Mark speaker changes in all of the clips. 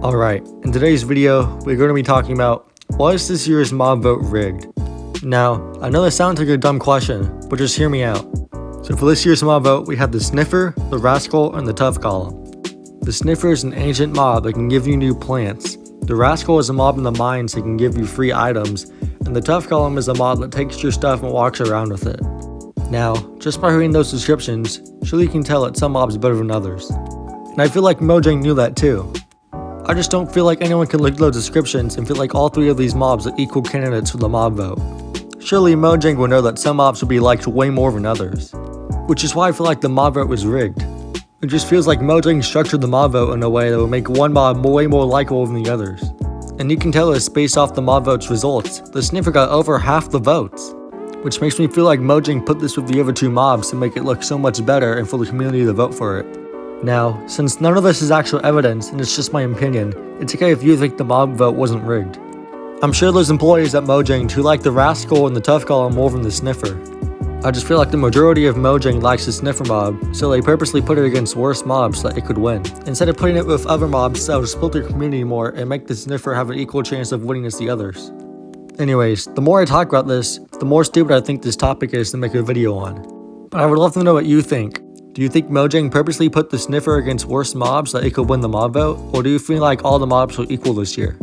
Speaker 1: Alright, in today's video, we're going to be talking about, was this year's mob vote rigged? Now, I know this sounds like a dumb question, but just hear me out. So for this year's mob vote, we have the Sniffer, the Rascal, and the Tough Column. The Sniffer is an ancient mob that can give you new plants. The Rascal is a mob in the mines that can give you free items, and the Tough Column is a mob that takes your stuff and walks around with it. Now, just by reading those descriptions, surely you can tell that some mobs are better than others. And I feel like Mojang knew that too. I just don't feel like anyone can look at those descriptions and feel like all three of these mobs are equal candidates for the mob vote. Surely Mojang would know that some mobs would be liked way more than others. Which is why I feel like the mob vote was rigged. It just feels like Mojang structured the mob vote in a way that would make one mob way more likable than the others. And you can tell this based off the mob vote's results. The Sniffer got over half the votes. Which makes me feel like Mojang put this with the other two mobs to make it look so much better and for the community to vote for it. Now, since none of this is actual evidence and it's just my opinion, it's okay if you think the mob vote wasn't rigged. I'm sure there's employees at Mojang who like the Rascal and the Tough Column more than the Sniffer. I just feel like the majority of Mojang likes the Sniffer mob, so they purposely put it against worse mobs so that it could win, instead of putting it with other mobs that would split their community more and make the Sniffer have an equal chance of winning as the others. Anyways, the more I talk about this, the more stupid I think this topic is to make a video on. But I would love to know what you think. Do you think Mojang purposely put the Sniffer against worse mobs so that it could win the mob vote, or do you feel like all the mobs were equal this year?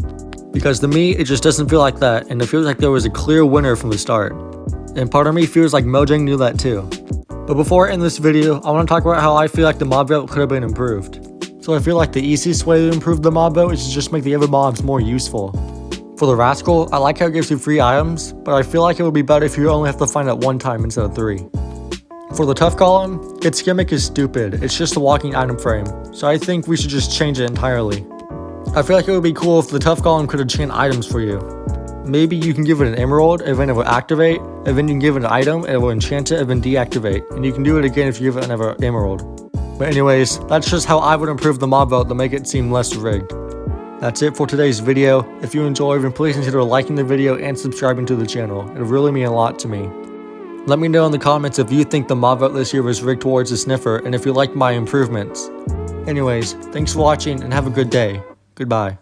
Speaker 1: Because to me, it just doesn't feel like that, and it feels like there was a clear winner from the start. And part of me feels like Mojang knew that too. But before I end this video, I want to talk about how I feel like the mob vote could have been improved. So I feel like the easiest way to improve the mob vote is to just make the other mobs more useful. For the Rascal, I like how it gives you free items, but I feel like it would be better if you only have to find it one time instead of 3. For the Tough Column, its gimmick is stupid, it's just a walking item frame, so I think we should just change it entirely. I feel like it would be cool if the Tough Column could enchant items for you. Maybe you can give it an emerald, and then it will activate, and then you can give it an item, and it will enchant it, and then deactivate, and you can do it again if you give it another emerald. But anyways, that's just how I would improve the mob vote to make it seem less rigged. That's it for today's video. If you enjoyed, then please consider liking the video and subscribing to the channel. It would really mean a lot to me. Let me know in the comments if you think the mob vote this year was rigged towards the Sniffer and if you liked my improvements. Anyways, thanks for watching and have a good day. Goodbye.